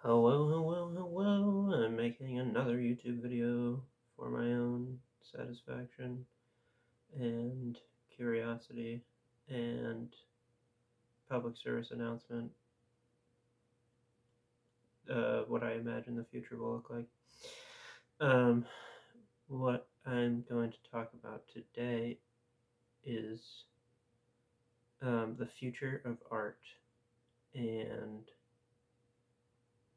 Hello, hello, hello. I'm making another YouTube video for my own satisfaction and curiosity and public service announcement, what I imagine the future will look like. Um, what I'm going to talk about today is the future of art and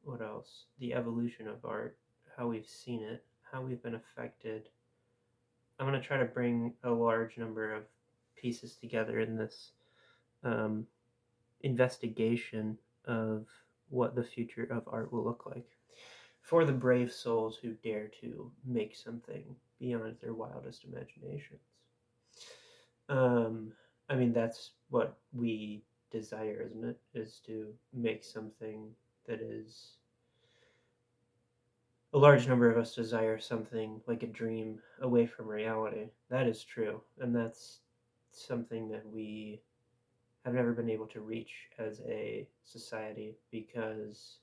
what else? The evolution of art, how we've seen it, how we've been affected. I'm going to try to bring a large number of pieces together in this um, investigation of what the future of art will look like for the brave souls who dare to make something beyond their wildest imaginations. Um, I mean, that's what we desire, isn't it? Is to make something that is. A large number of us desire something like a dream away from reality. That is true, and that's something that we have never been able to reach as a society because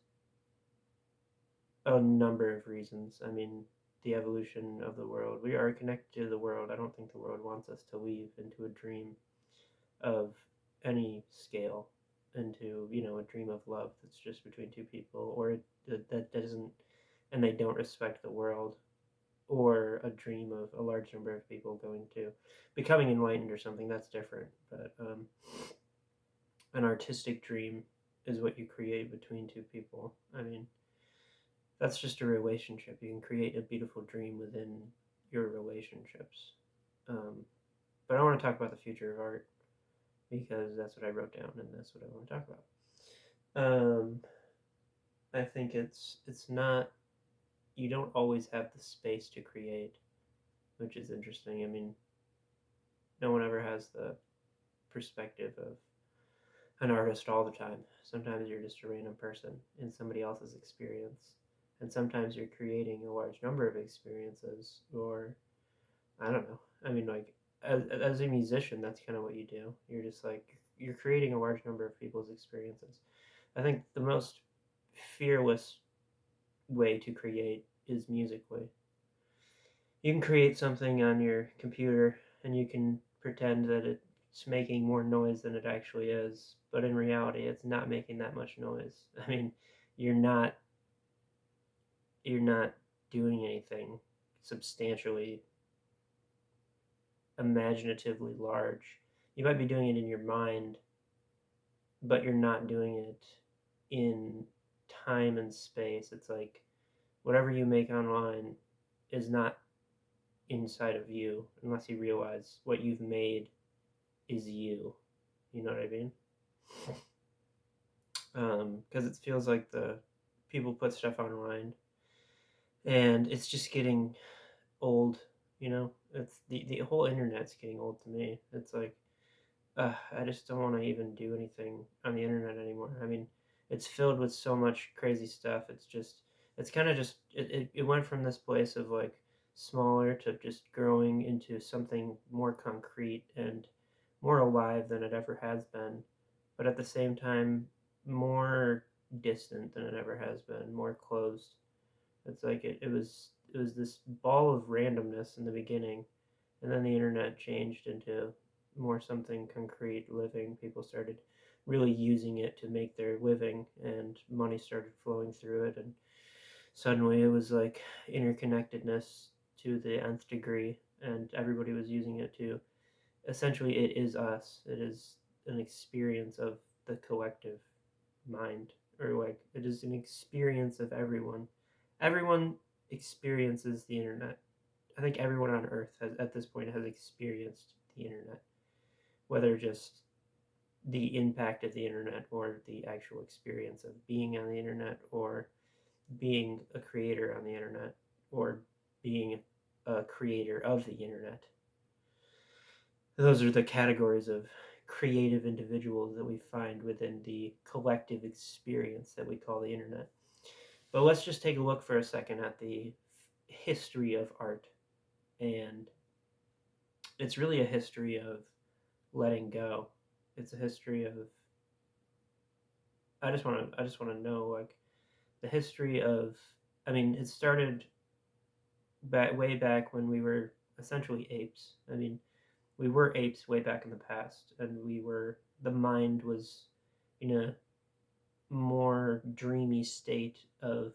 a number of reasons. I mean, the evolution of the world. We are connected to the world. I don't think the world wants us to leave into a dream of any scale, into, a dream of love that's just between two people, or that doesn't, and they don't respect the world, or a dream of a large number of people going to becoming enlightened or something. That's different. But an artistic dream is what you create between two people. I mean, that's just a relationship. You can create a beautiful dream within your relationships. Um, but I want to talk about the future of art because that's what I wrote down and that's what I want to talk about. I think it's not, you don't always have the space to create, which is interesting. I mean, no one ever has the perspective of an artist all the time. Sometimes you're just a random person in somebody else's experience, and sometimes you're creating a large number of experiences, or I don't know. I mean, like as a musician, that's kind of what you do. You're just like you're creating a large number of people's experiences. I think the most fearless way to create is musically. You can create something on your computer and you can pretend that it's making more noise than it actually is, but in reality it's not making that much noise. I mean, you're not you're not doing anything substantially imaginatively large. You might be doing it in your mind, but you're not doing it in time and space. It's like whatever you make online is not inside of you unless you realize what you've made is you. You know what I mean? Because it feels like the people put stuff online, and it's just getting old. It's the whole internet's getting old to me. It's like I just don't want to even do anything on the internet anymore. I mean, it's filled with so much crazy stuff. It's kind of just it went from this place of like smaller to just growing into something more concrete and more alive than it ever has been, but at the same time more distant than it ever has been, more closed. It's like it was this ball of randomness in the beginning, and then the internet changed into more something concrete, living. People started really using it to make their living, and money started flowing through it, and suddenly it was like interconnectedness to the nth degree, and everybody was using it to essentially it is us. It is an experience of the collective mind, or like it is an experience of everyone. Everyone experiences the internet. I think everyone on Earth has, at this point, has experienced the internet, whether just the impact of the internet or the actual experience of being on the internet or being a creator on the internet or being a creator of the internet. Those are the categories of creative individuals that we find within the collective experience that we call the internet. But let's just take a look for a second at the history of art. And it's really a history of letting go. It's a history of I just want to know, like, the history of, I mean, it started way back when we were essentially apes. I mean, we were apes way back in the past, and the mind was in a more dreamy state of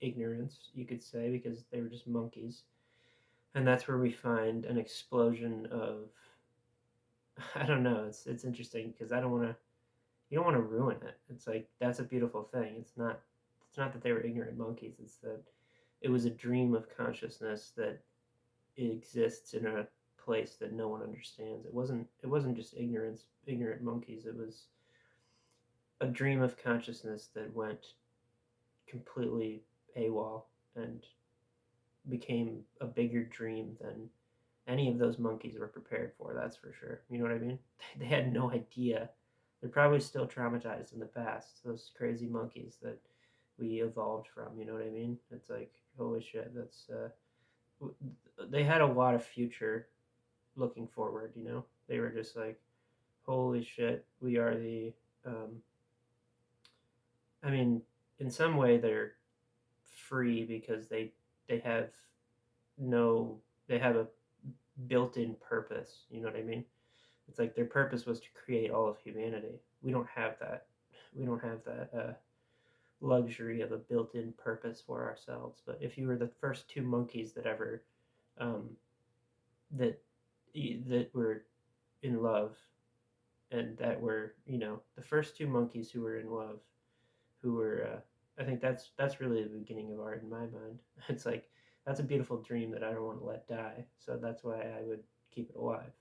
ignorance, you could say, because they were just monkeys. And that's where we find an explosion of, I don't know, it's interesting because I don't want to, you don't want to ruin it. It's like that's a beautiful thing. It's not that they were ignorant monkeys. It's that it was a dream of consciousness that exists in a place that no one understands. It wasn't just ignorant monkeys. It was a dream of consciousness that went completely AWOL and became a bigger dream than any of those monkeys were prepared for. That's for sure. You know what I mean? They had no idea. They're probably still traumatized in the past. Those crazy monkeys that we evolved from. You know what I mean? It's like holy shit. They had a lot of future looking forward. You know, they were just like, holy shit. We are the. Um, I mean, in some way they're free because they have no they have a built-in purpose. You know what I mean? It's like their purpose was to create all of humanity. We don't have that. We don't have that luxury of a built-in purpose for ourselves. But if you were the first two monkeys that ever um, that that were in love, and that were the first two monkeys who were in love, who were I think that's really the beginning of art in my mind. It's like that's a beautiful dream that I don't want to let die. So that's why I would keep it alive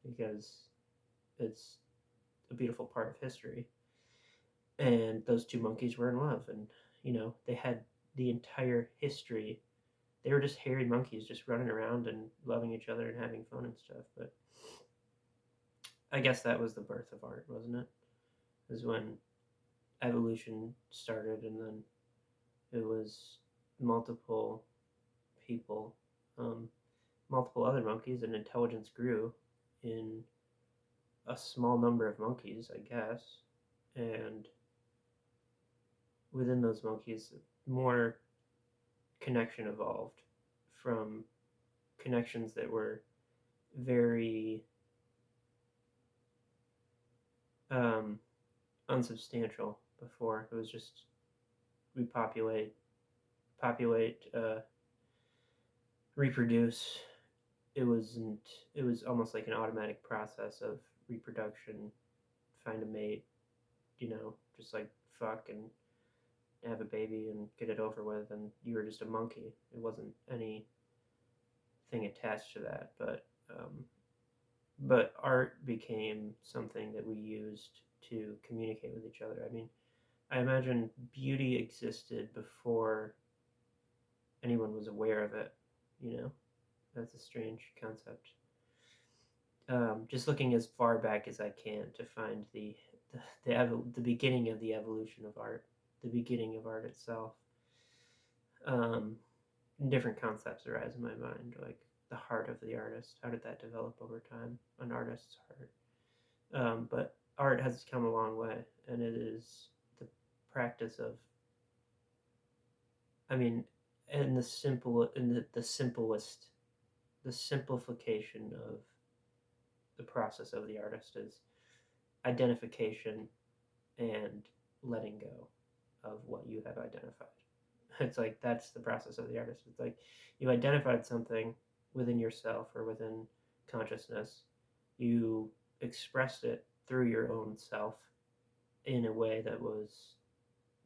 because it's a beautiful part of history. And those two monkeys were in love, and they had the entire history. They were just hairy monkeys just running around and loving each other and having fun and stuff. But I guess that was the birth of art, wasn't it? Is when evolution started, and then it was multiple people, um, multiple other monkeys, and intelligence grew in a small number of monkeys, I guess. And within those monkeys, more connection evolved from connections that were very um, unsubstantial before. It was just we populate, reproduce. It wasn't. It was almost like an automatic process of reproduction. Find a mate, just like fuck and have a baby and get it over with, and you were just a monkey. It wasn't anything attached to that, but art became something that we used to communicate with each other. I mean, I imagine beauty existed before anyone was aware of it. You know, that's a strange concept. Just looking as far back as I can to find the beginning of the evolution of art, the beginning of art itself. Um, Different concepts arise in my mind, like the heart of the artist. How did that develop over time? An artist's heart. But art has come a long way, and it is the practice of, I mean, in the simplest, the simplification of the process of the artist is identification and letting go of what you have identified. It's like that's the process of the artist. It's like you identified something within yourself or within consciousness. You expressed it through your own self in a way that was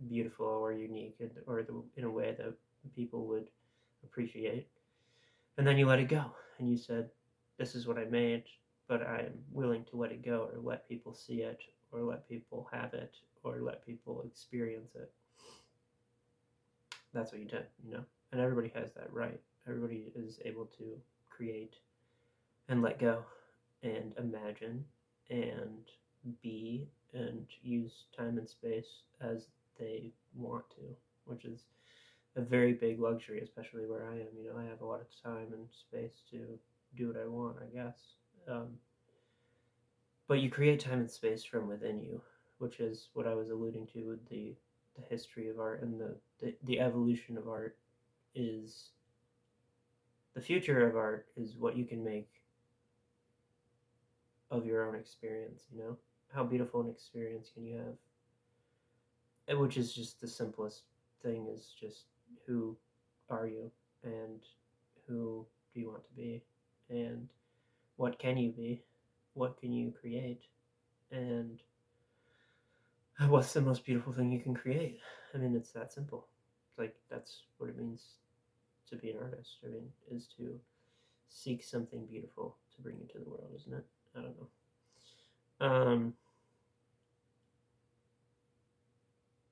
beautiful or unique, in a way that people would appreciate. And then you let it go, and you said, "This is what I made, but I am willing to let it go, or let people see it, or let people have it, or let people experience it." That's what you did, And everybody has that right. Everybody is able to create and let go and imagine and be and use time and space as they want to, which is a very big luxury, especially where I am. I have a lot of time and space to do what I want, I guess. Um, but you create time and space from within you, which is what I was alluding to with the history of art and the evolution of art is the future of art is what you can make of your own experience, you know? How beautiful an experience can you have? And which is just the simplest thing is just who are you and who do you want to be and what can you be? What can you create? And what's the most beautiful thing you can create? I mean, it's that simple. It's like that's what it means to be an artist. I mean, is to seek something beautiful to bring into the world, isn't it? I don't know.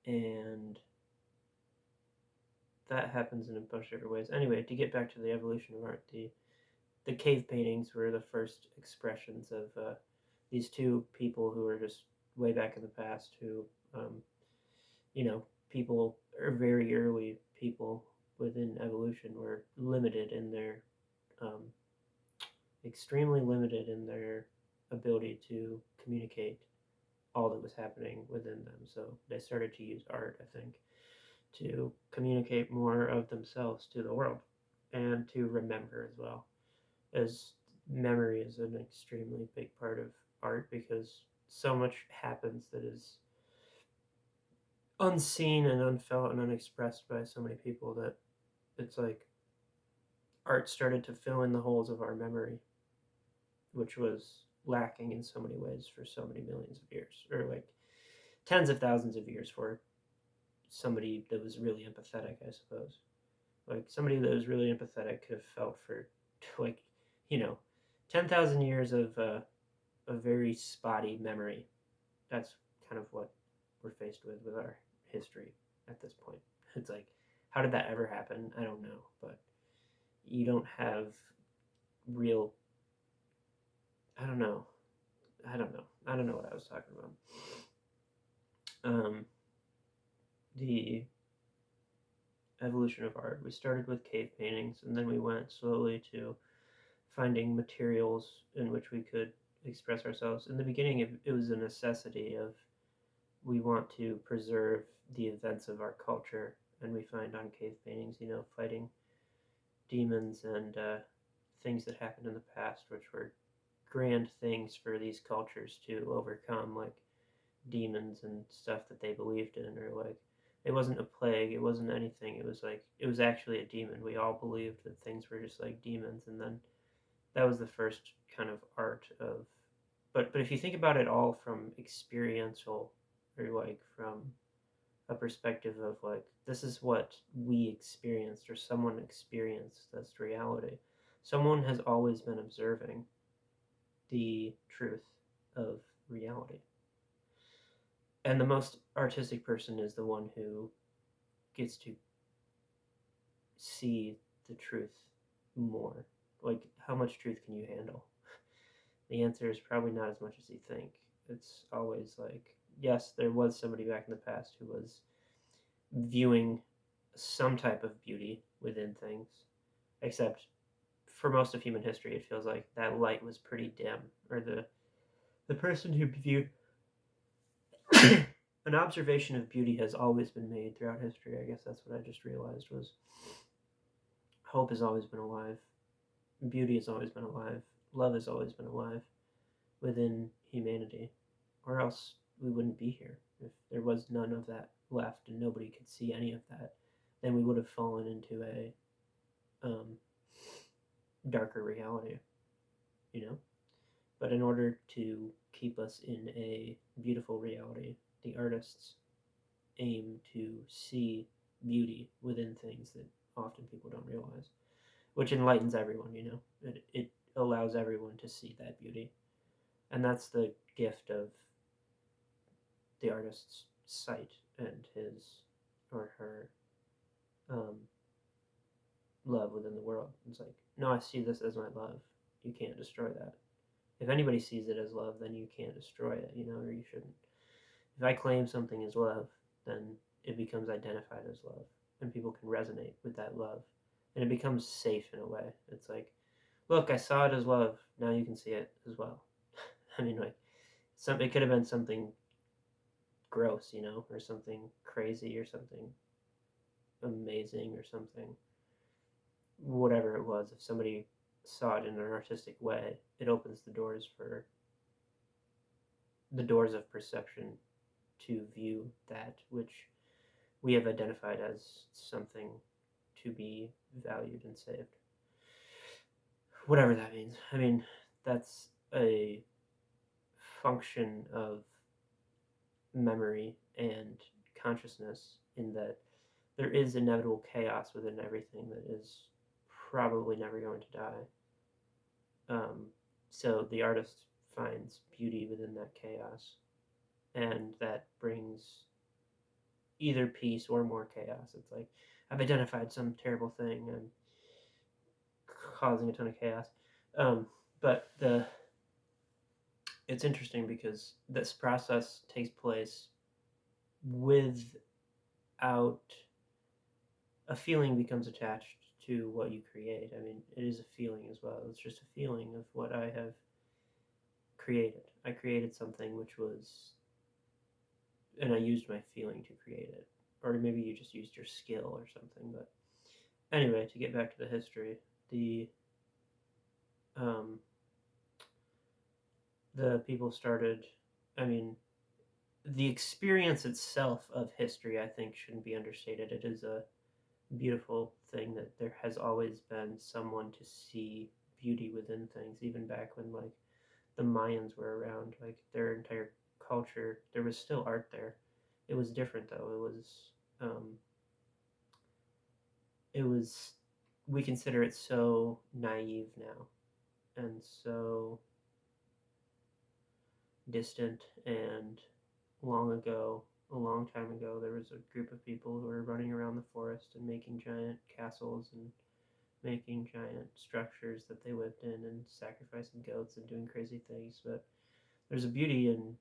And that happens in a bunch of different ways. Anyway, to get back to the evolution of art, the cave paintings were the first expressions of these two people who were just way back in the past who, you know, people or very early people within evolution were limited in their, um, extremely limited in their ability to communicate all that was happening within them. So they started to use art, I think, to communicate more of themselves to the world and to remember as well. As memory is an extremely big part of art because so much happens that is unseen and unfelt and unexpressed by so many people that it's like art started to fill in the holes of our memory, which was lacking in so many ways for so many millions of years, or like tens of thousands of years for somebody that was really empathetic, I suppose. Like somebody that was really empathetic could have felt for like, you know, 10,000 years of a very spotty memory. That's kind of what we're faced with our history at this point. It's like, how did that ever happen? I don't know, but you don't have real. I don't know. I don't know. I don't know what I was talking about. Um, the evolution of art. We started with cave paintings, and then we went slowly to finding materials in which we could express ourselves. In the beginning, it was a necessity of we want to preserve the events of our culture, and we find on cave paintings, you know, fighting demons and things that happened in the past, which were grand things for these cultures to overcome, like demons and stuff that they believed in, or like it wasn't a plague, it wasn't anything. It was like it was actually a demon. We all believed that things were just like demons, and then that was the first kind of art of. But if you think about it all from experiential, or like from a perspective of like this is what we experienced or someone experienced that's reality. Someone has always been observing the truth of reality. And the most artistic person is the one who gets to see the truth more. Like, how much truth can you handle? The answer is probably not as much as you think. It's always like, yes, there was somebody back in the past who was viewing some type of beauty within things, except for most of human history, it feels like that light was pretty dim, or the person who viewed an observation of beauty has always been made throughout history. I guess that's what I just realized was hope has always been alive, beauty has always been alive, love has always been alive within humanity, or else we wouldn't be here. If there was none of that left and nobody could see any of that, then we would have fallen into a um, darker reality, you know? But in order to keep us in a beautiful reality, the artists aim to see beauty within things that often people don't realize, which enlightens everyone, you know? It allows everyone to see that beauty. And that's the gift of the artist's sight and his or her um, love within the world. It's like, no, I see this as my love. You can't destroy that. If anybody sees it as love, then you can't destroy it, you know, or you shouldn't. If I claim something as love, then it becomes identified as love, and people can resonate with that love, and it becomes safe in a way. It's like, look, I saw it as love. Now you can see it as well. I mean, like, it could have been something gross, or something crazy or something amazing or something, whatever it was. If somebody saw it in an artistic way, it opens the doors of perception to view that which we have identified as something to be valued and saved. Whatever that means. I mean, that's a function of memory and consciousness, in that there is inevitable chaos within everything that is probably never going to die. Um, so the artist finds beauty within that chaos, and that brings either peace or more chaos. It's like, I've identified some terrible thing and causing a ton of chaos. But it's interesting because this process takes place without a feeling becomes attached to what you create. I mean, it is a feeling as well. It's just a feeling of what I have created. I created something which was, and I used my feeling to create it. Or maybe you just used your skill or something. But anyway, to get back to the history, um, the people started, I mean, the experience itself of history, I think, shouldn't be understated. It is a beautiful thing that there has always been someone to see beauty within things, even back when, like, the Mayans were around. Like, their entire culture, there was still art there. It was different, though. Um, it was, we consider it so naive now, and so distant and long ago, a long time ago. There was a group of people who were running around the forest and making giant castles and making giant structures that they lived in and sacrificing goats and doing crazy things. But there's a beauty in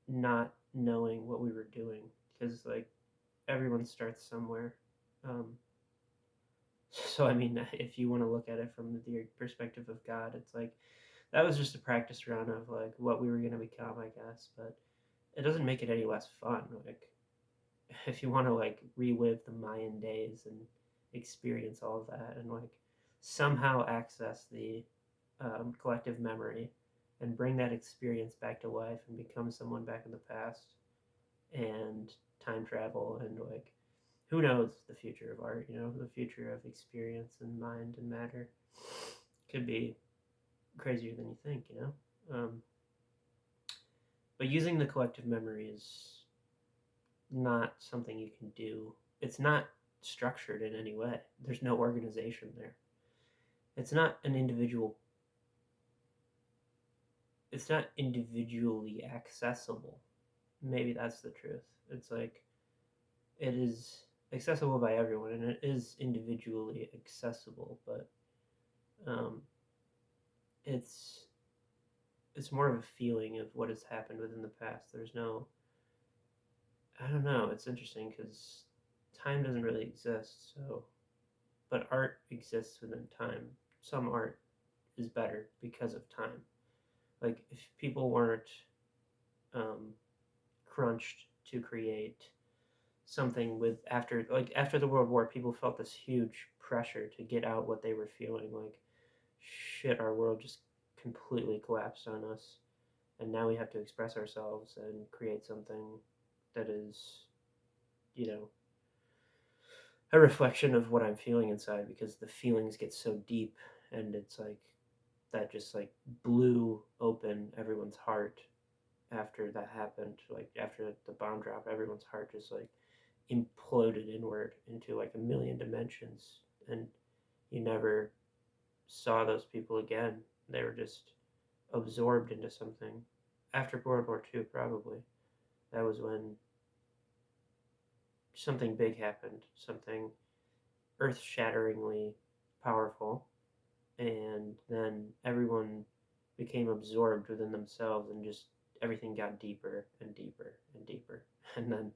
not knowing what we were doing, because, like, everyone starts somewhere. Um, so, I mean, if you want to look at it from the perspective of God, it's like that was just a practice run of, like, what we were going to become, I guess. But it doesn't make it any less fun. Like, if you want to, like, relive the Mayan days and experience all of that, and, like, somehow access the collective memory and bring that experience back to life and become someone back in the past, and time travel, and, like, who knows the future of art, the future of experience and mind and matter could be crazier than you think. But using the collective memory is not something you can do. It's not structured in any way. There's no organization there. It's not an individual. It's not individually accessible. Maybe that's the truth. It's like, it is accessible by everyone, and it is individually accessible, but um, it's it's more of a feeling of what has happened within the past. There's no, I don't know. It's interesting because time doesn't really exist. So, but art exists within time. Some art is better because of time. Like, if people weren't um, crunched to create something with, after the World War, people felt this huge pressure to get out what they were feeling. Like, shit, our world just completely collapsed on us, and now we have to express ourselves and create something that is, you know, a reflection of what I'm feeling inside, because the feelings get so deep, and it's like that just, like, blew open everyone's heart after that happened. Like, after the bomb drop, everyone's heart just, like, imploded inward into, like, a million dimensions, and you never saw those people again. They were just absorbed into something. After World War II, probably, that was when something big happened, something earth-shatteringly powerful, and then everyone became absorbed within themselves, and just everything got deeper and deeper and deeper. And then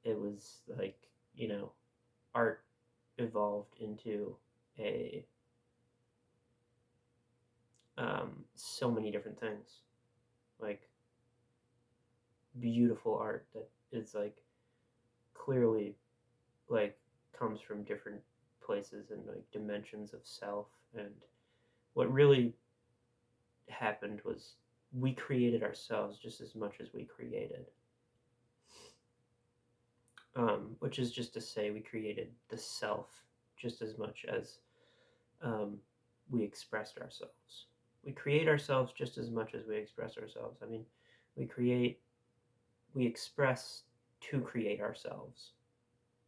it was like, art evolved into a so many different things, like beautiful art that is like clearly like comes from different places and like dimensions of self. And what really happened was we created ourselves just as much as we created, which is just to say we created the self just as much as um, we expressed ourselves. We create ourselves just as much as we express ourselves. I mean, we create, we express to create ourselves.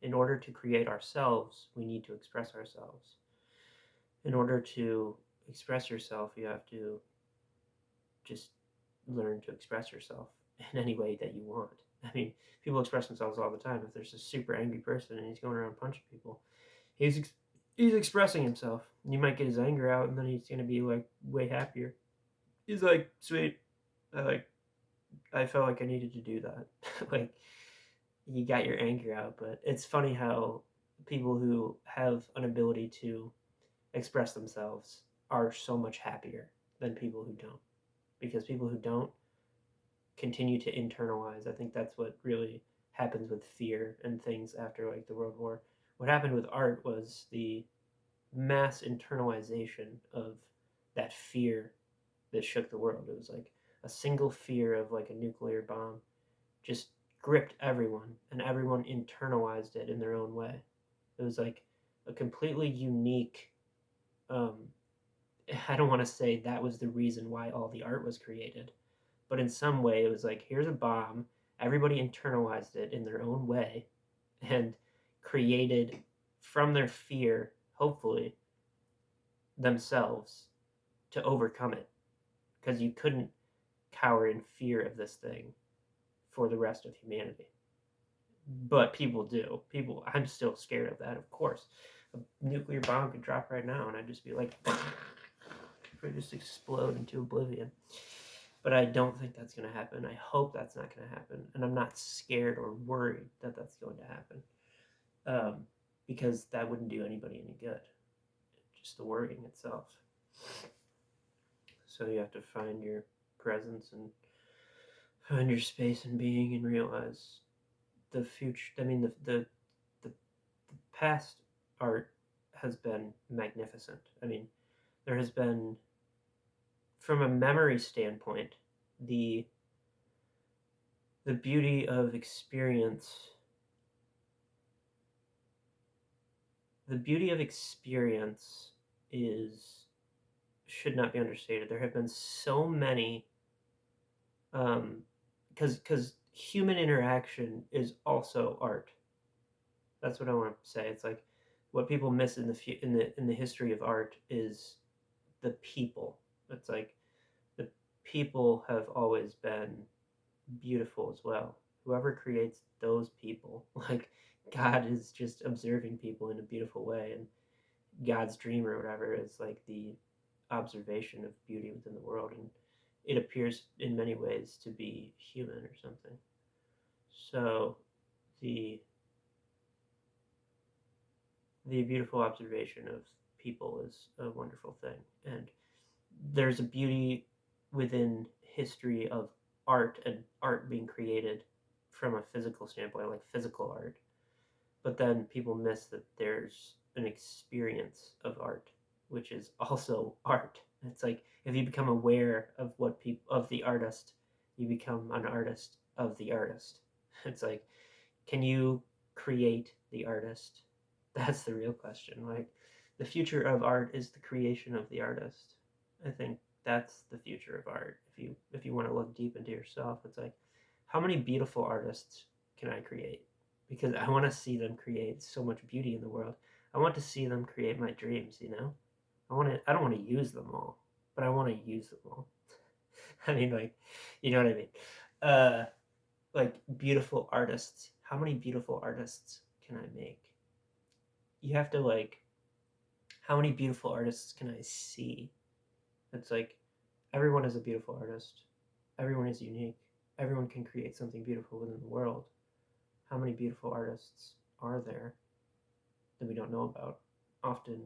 In order to create ourselves, we need to express ourselves. In order to express yourself, you have to just learn to express yourself in any way that you want. I mean, people express themselves all the time. If there's a super angry person and he's going around punching people, he's expressing himself. You might get his anger out, and then he's gonna be like way happier. He's like, sweet. I like. I felt like I needed to do that. Like, you got your anger out, but it's funny how people who have an ability to express themselves are so much happier than people who don't. Because people who don't continue to internalize. I think that's what really happens with fear and things after like the World War. What happened with art was the mass internalization of that fear that shook the world. It was like a single fear of like a nuclear bomb just gripped everyone, and everyone internalized it in their own way. It was like a completely unique. Um, I don't want to say that was the reason why all the art was created, but in some way it was like, here's a bomb. Everybody internalized it in their own way, and created from their fear, hopefully, themselves to overcome it, because you couldn't cower in fear of this thing for the rest of humanity. But people do. People, I'm still scared of that, of course. A nuclear bomb could drop right now, and I'd just be like, or just explode into oblivion. But I don't think that's going to happen. I hope that's not going to happen, and I'm not scared or worried that that's going to happen, because that wouldn't do anybody any good. Just the worrying itself. So you have to find your presence and find your space and being, and realize the future. I mean, the past art has been magnificent. I mean, there has been, from a memory standpoint, the the beauty of experience. The beauty of experience is should not be understated. There have been so many, because human interaction is also art. That's what I want to say. It's like what people miss in the history of art is the people. It's like the people have always been beautiful as well. Whoever creates those people, like God is just observing people in a beautiful way, and God's dream or whatever is like the observation of beauty within the world, and it appears in many ways to be human or something. So the the beautiful observation of people is a wonderful thing, and there's a beauty within history of art and art being created from a physical standpoint, like physical art. But then people miss that there's an experience of art, which is also art. It's like if you become aware of what people of the artist, you become an artist of the artist. It's like, can you create the artist? That's the real question. Like, the future of art is the creation of the artist. I think that's the future of art. If you want to look deep into yourself, it's like, how many beautiful artists can I create? Because I want to see them create so much beauty in the world. I want to see them create my dreams, you know? I don't want to use them all, but I want to use them all. I mean, like, you know what I mean? Uh like beautiful artists. How many beautiful artists can I make? You have to like, how many beautiful artists can I see? It's like everyone is a beautiful artist. Everyone is unique. Everyone can create something beautiful within the world. How many beautiful artists are there that we don't know about? Often,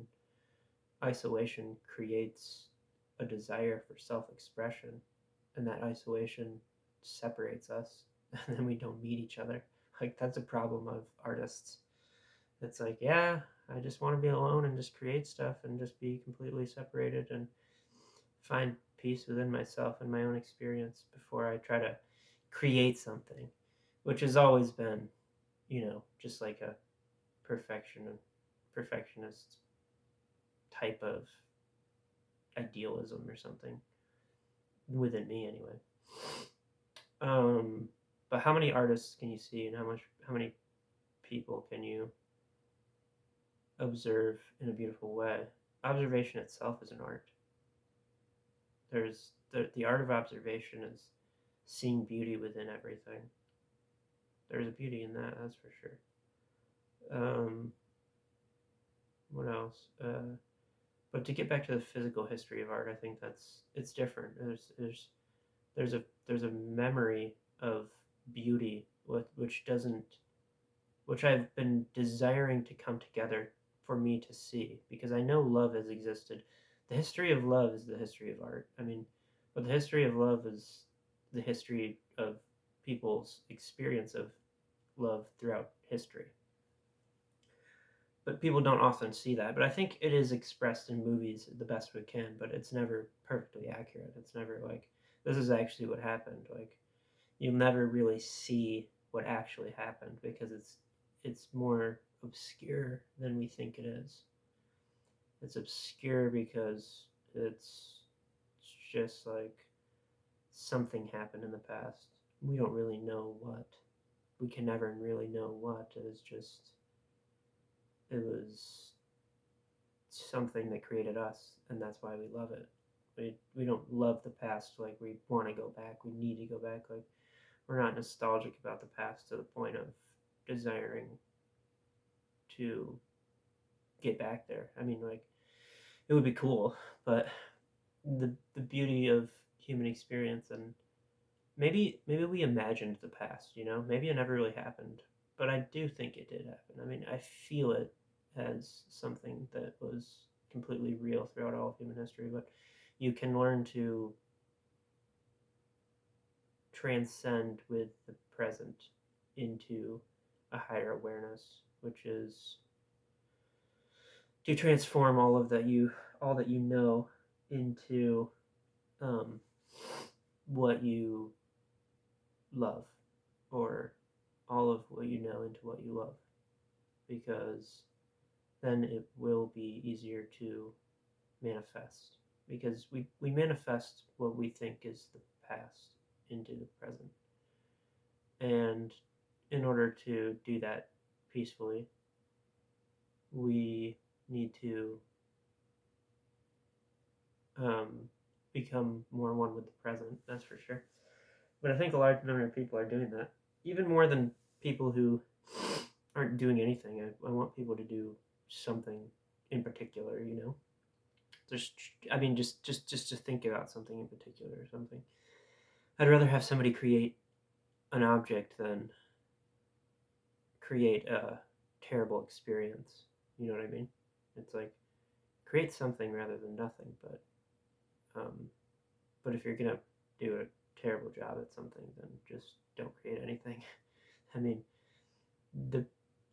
isolation creates a desire for self expression, and that isolation separates us and then we don't meet each other. Like, that's a problem of artists. It's like, yeah, I just want to be alone and just create stuff and just be completely separated and find peace within myself and my own experience before I try to create something, which has always been, just like a perfectionist type of idealism or something within me anyway. Um, but how many artists can you see, and how many people can you observe in a beautiful way? Observation itself is an art. There's the art of observation is seeing beauty within everything. There's a beauty in that, that's for sure. What else? But to get back to the physical history of art, I think it's different. There's a memory of beauty which I've been desiring to come together for me to see, because I know love has existed. The history of love is the history of art. I mean, but the history of love is the history of people's experience of love throughout history. But people don't often see that. But I think it is expressed in movies the best we can, but it's never perfectly accurate. It's never like, this is actually what happened. Like, you'll never really see what actually happened because it's more obscure than we think it is. It's obscure because it's just like something happened in the past. We don't really know what. We can never really know what. It was something that created us, and that's why we love it. We don't love the past like we want to go back. We need to go back. Like, we're not nostalgic about the past to the point of desiring to get back there. I mean, like, it would be cool, but the beauty of human experience, and maybe we imagined the past, maybe it never really happened, but I do think it did happen. I mean, I feel it as something that was completely real throughout all of human history, but you can learn to transcend with the present into a higher awareness, which is to transform all that you know into um, what you love, or all of what you know into what you love, because then it will be easier to manifest, because we manifest what we think is the past into the present. And in order to do that peacefully, we need to become more one with the present, that's for sure. But I think a large number of people are doing that, even more than people who aren't doing anything. I want people to do something in particular, Just, I mean, just to think about something in particular or something. I'd rather have somebody create an object than create a terrible experience. You know what I mean? It's like, create something rather than nothing. Um, but if you're gonna do a terrible job at something, then just don't create anything. I mean, the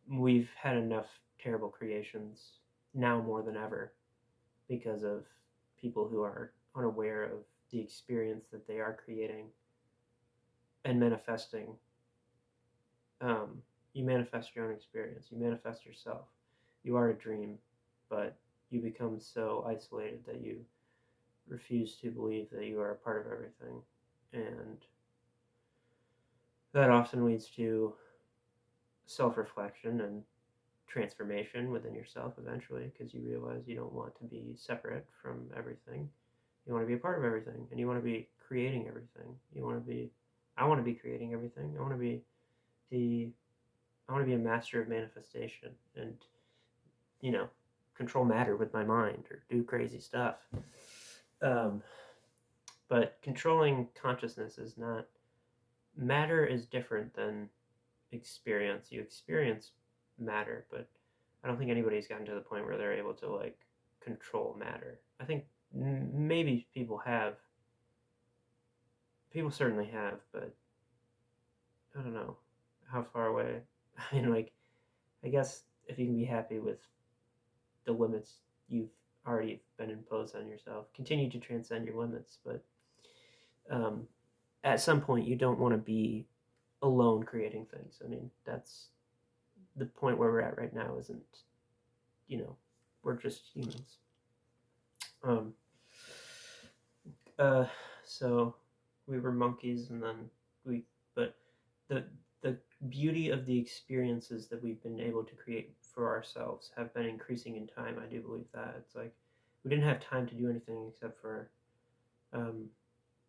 we've had enough terrible creations now more than ever because of people who are unaware of the experience that they are creating and manifesting. You manifest your own experience. You manifest yourself. You are a dream, but you become so isolated that you refuse to believe that you are a part of everything. And that often leads to self-reflection and transformation within yourself eventually, because you realize you don't want to be separate from everything. You want to be a part of everything, and you want to be creating everything. I want to be creating everything. The I want to be a master of manifestation, and you know, control matter with my mind or do crazy stuff. Um, but controlling consciousness is not. Matter is different than experience. You experience matter, but I don't think anybody's gotten to the point where they're able to like control matter. I think maybe people have. People certainly have, but I don't know how far away. I mean, like, I guess if you can be happy with the limits you've already been imposed on yourself, continue to transcend your limits. But um, at some point, you don't want to be alone creating things. I mean, that's the point where we're at right now. Isn't, you know, we're just humans. Um, uh, so we were monkeys, and then we. But the the beauty of the experiences that we've been able to create for ourselves have been increasing in time. I do believe that it's like we didn't have time to do anything except for um,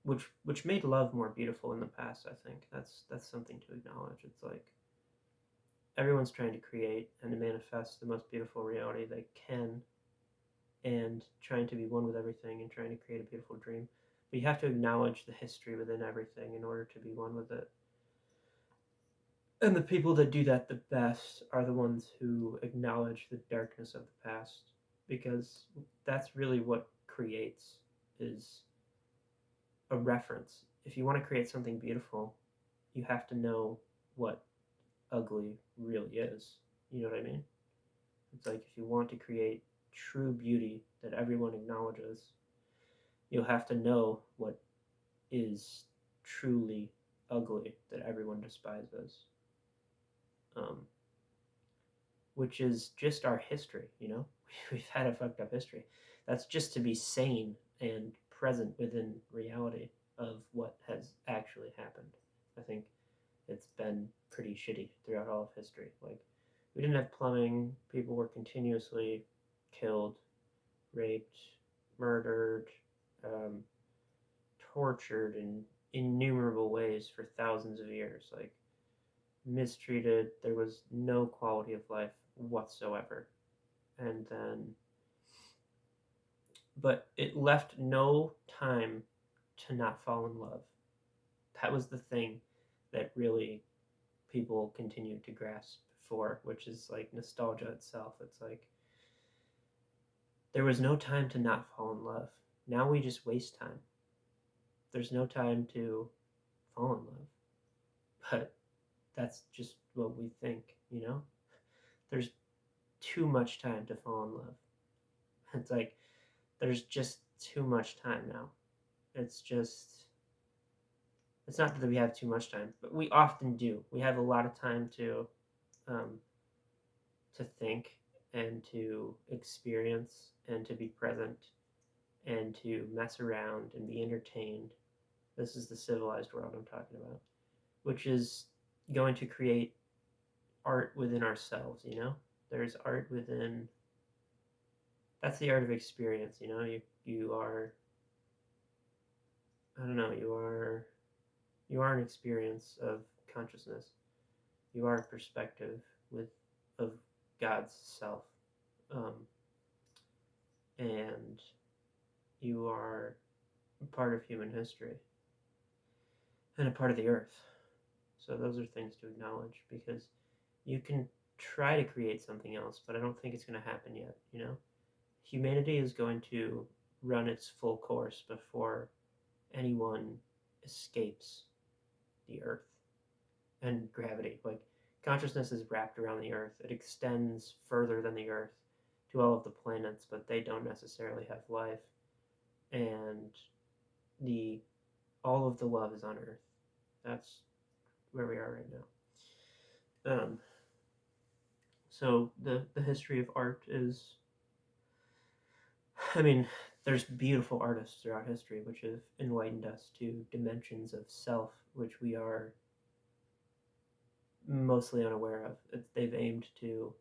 which made love more beautiful in the past. I think that's something to acknowledge. It's like everyone's trying to create and to manifest the most beautiful reality they can, and trying to be one with everything and trying to create a beautiful dream. But you have to acknowledge the history within everything in order to be one with it. And the people that do that the best are the ones who acknowledge the darkness of the past, because that's really what creates is a reference. If you want to create something beautiful, you have to know what ugly really is. You know what I mean? It's like if you want to create true beauty that everyone acknowledges, you'll have to know what is truly ugly that everyone despises. Um, which is just our history, you know? We've had a fucked up history. That's just to be sane and present within reality of what has actually happened. I think it's been pretty shitty throughout all of history. Like, we didn't have plumbing, people were continuously killed, raped, murdered, um, tortured in innumerable ways for thousands of years. Like, mistreated, there was no quality of life whatsoever. And then, but it left no time to not fall in love. That was the thing that really people continued to grasp for, which is like nostalgia itself. It's like there was no time to not fall in love. Now we just waste time. There's no time to fall in love. But that's just what we think, you know? There's too much time to fall in love. It's like there's just too much time now. It's just it's not that we have too much time, but we often do. We have a lot of time um, to think and to experience and to be present and to mess around and be entertained. This is the civilized world I'm talking about, which is going to create art within ourselves, you know? There's art within that's the art of experience, you know? You are I don't know, you are an experience of consciousness. You are a perspective with of God's self. Um, and you are a part of human history and a part of the earth. So those are things to acknowledge because you can try to create something else, but I don't think it's going to happen yet, you know? Humanity is going to run its full course before anyone escapes the earth and gravity. Like, consciousness is wrapped around the earth, it extends further than the earth to all of the planets, but they don't necessarily have life. And the all of the love is on earth. That's where we are right now. So the history of art is, I mean, there's beautiful artists throughout history which have enlightened us to dimensions of self which we are mostly unaware of. They've aimed to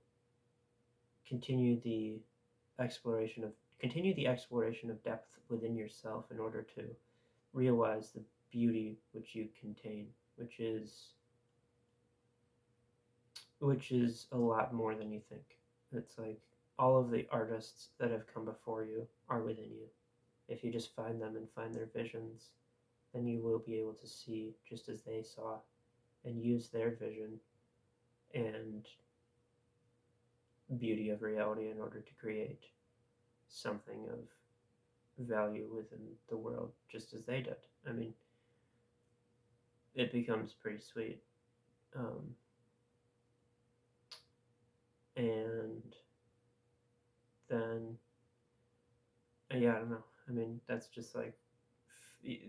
continue the exploration of continue the exploration of depth within yourself in order to realize the beauty which you contain, which is a lot more than you think. It's like all of the artists that have come before you are within you. If you just find them and find their visions, then you will be able to see just as they saw and use their vision and beauty of reality in order to create something of value within the world just as they did. I mean, it becomes pretty sweet. Um, and then, yeah, I don't know. I mean, that's just like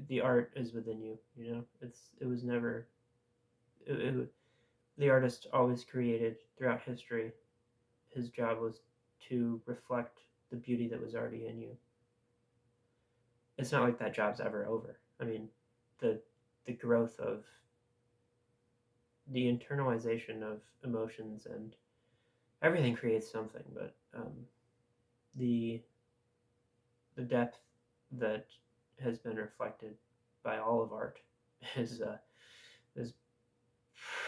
the art is within you. You know, it was never the artist always created throughout history. His job was to reflect the beauty that was already in you. It's not like that job's ever over. I mean, the the growth of the internalization of emotions and everything creates something, but the the depth that has been reflected by all of art is is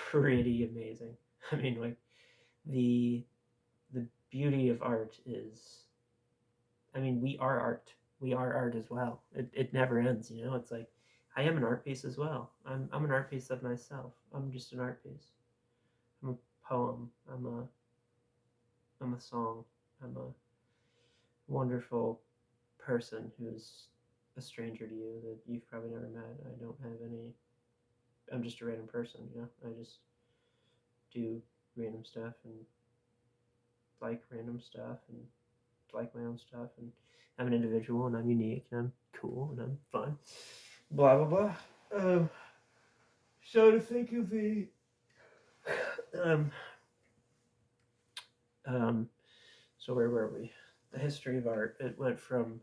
pretty amazing. I mean, like the the beauty of art is, I mean, we are art. We are art as well. It never ends, you know? It's like I am an art piece as well. I'm an art piece of myself. I'm just an art piece. I'm a poem. I'm a song. I'm a wonderful person who's a stranger to you that you've probably never met. I don't have any. I'm just a random person, you know. I just do random stuff and like random stuff and like my own stuff, and I'm an individual and I'm unique and I'm cool and I'm fun. Blah blah blah. So to think of the um um so where were we? The history of art. It went from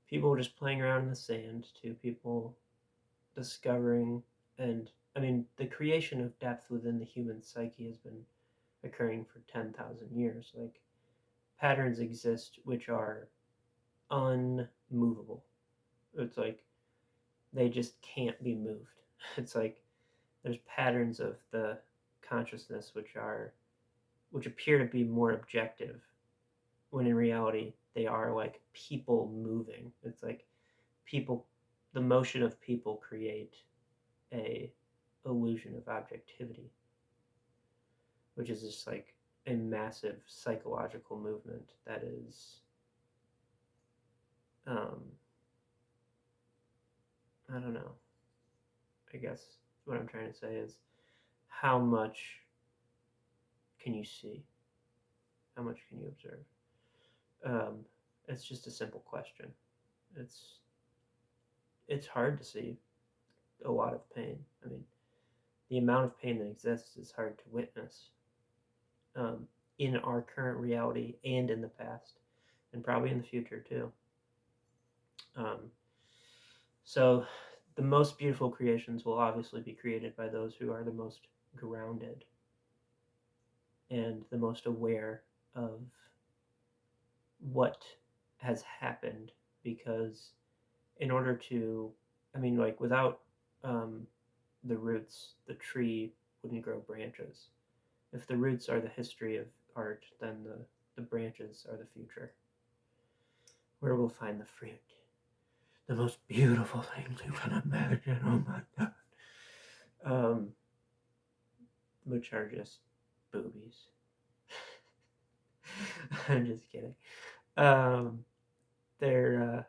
people just playing around in the sand to people discovering, and I mean the creation of depth within the human psyche has been occurring for 10,000 years. Like patterns exist which are unmovable. It's like they just can't be moved. It's like there's patterns of the consciousness which appear to be more objective when in reality they are like people moving. It's like people, the motion of people create a illusion of objectivity, which is just like a massive psychological movement that is um I don't know. I guess what I'm trying to say is how much can you see? How much can you observe? Um, it's just a simple question. It's it's hard to see a lot of pain. I mean, the amount of pain that exists is hard to witness um, in our current reality and in the past, and probably in the future too. Um, so, the most beautiful creations will obviously be created by those who are the most grounded and the most aware of what has happened, because in order to, I mean, like without um, the roots, the tree wouldn't grow branches. If the roots are the history of art, then the branches are the future, where we'll find the fruit, the most beautiful things you can imagine. Oh my god. Um, which are just boobies. I'm just kidding. Um, they're.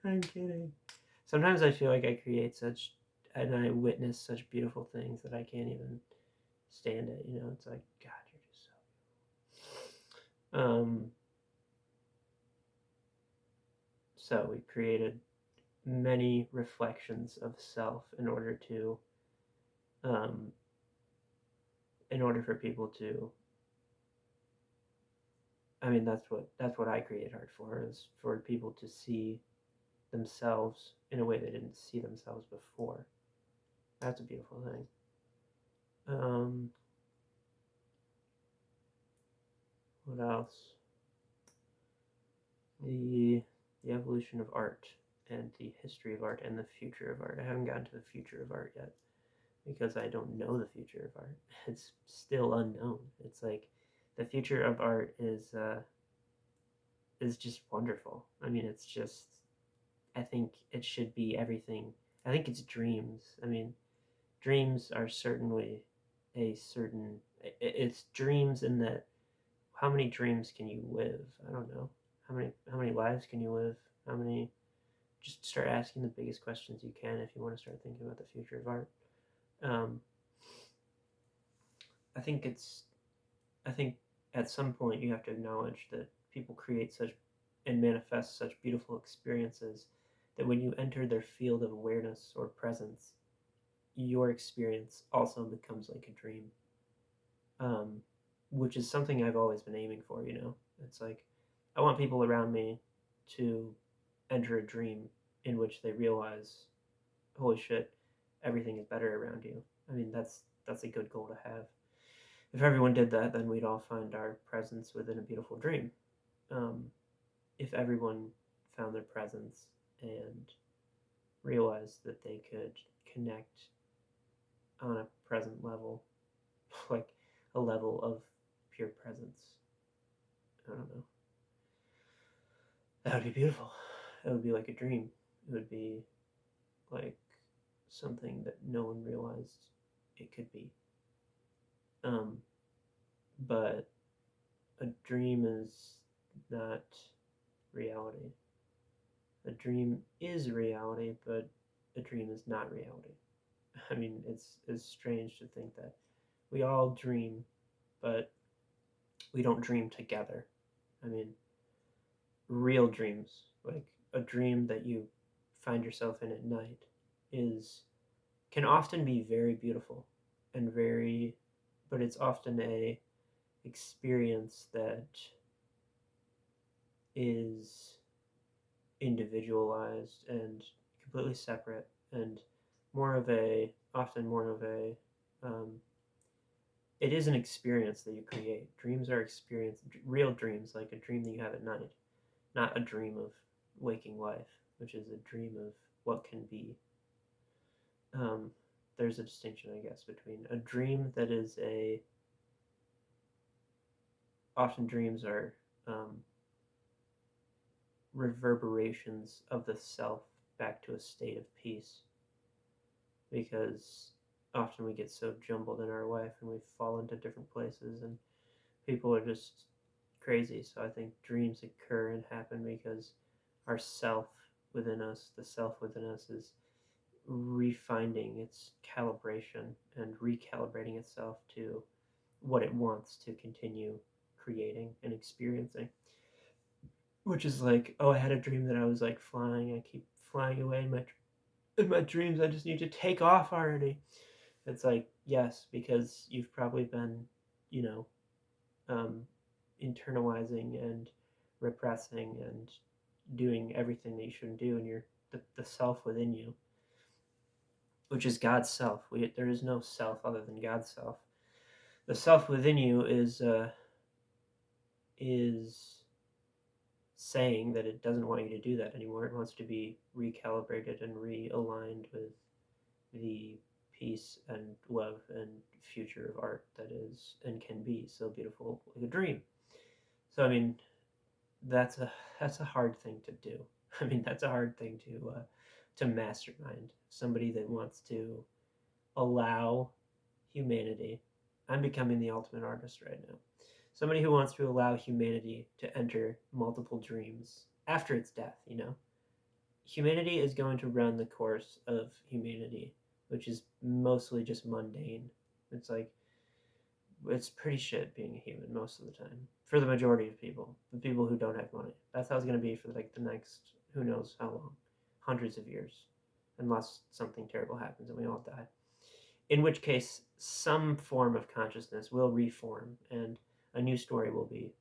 I'm kidding. Sometimes I feel like I create such, and I witness such beautiful things that I can't even stand it. You know, it's like God, you're just so. So we created many reflections of self um, in order for people to. I mean, that's what I create art for, is for people to see themselves in a way they didn't see themselves before. That's a beautiful thing. Um, what else? The the evolution of art and the history of art and the future of art. I haven't gotten to the future of art yet because I don't know the future of art. It's still unknown. It's like the future of art is just wonderful. I mean, it's just, I think it should be everything. I think it's dreams. I mean, dreams are certainly a certain. It's dreams in that. How many dreams can you live? I don't know. How many lives can you live? How many? Just start asking the biggest questions you can if you want to start thinking about the future of art. Um, I think it's I think at some point you have to acknowledge that people create such and manifest such beautiful experiences that when you enter their field of awareness or presence, your experience also becomes like a dream, um, which is something I've always been aiming for. It's like I want people around me to enter a dream in which they realize, holy shit, everything is better around you. I mean, that's a good goal to have. If everyone did that, then we'd all find our presence within a beautiful dream. Um, if everyone found their presence and realized that they could connect on a present level, like a level of pure presence, I don't know. That would be beautiful. It would be like a dream. It would be like something that no one realized it could be. Um, but a dream is not reality. A dream is reality, but a dream is not reality. I mean, it's strange to think that we all dream, but we don't dream together. I mean, real dreams, like a dream that you find yourself in at night, is can often be very beautiful and very, but it's often a experience that is individualized and completely separate and often more of a um, it is an experience that you create. Dreams are experience, real dreams, like a dream that you have at night, not a dream of waking life, which is a dream of what can be. um, there's a distinction, I guess, between a dream that is a often dreams are um, reverberations of the self back to a state of peace, because often we get so jumbled in our life and we fall into different places and people are just crazy. So I think dreams occur and happen because our self within us, the self within us, is refining its calibration and recalibrating itself to what it wants to continue creating and experiencing. Which is like, oh, I had a dream that I was like flying. I keep flying away in my dreams. I just need to take off already. It's like, yes, because you've probably been, you know, um, internalizing and repressing and doing everything that you shouldn't do, and the self within you, which is God's self. There is no self other than God's self. The self within you is saying that it doesn't want you to do that anymore. It wants to be recalibrated and realigned with the peace and love and future of art that is and can be so beautiful, like a dream. So I mean, that's a hard thing to do. I mean, that's a hard thing to mastermind. Somebody that wants to allow humanity. I'm becoming the ultimate artist right now. Somebody who wants to allow humanity to enter multiple dreams after its death. Humanity is going to run the course of humanity, which is mostly just mundane. It's like it's pretty shit being a human most of the time for the majority of people, the people who don't have money. That's how it's going to be for like the next who knows how long, hundreds of years, unless something terrible happens and we all die. In which case, some form of consciousness will reform and a new story will be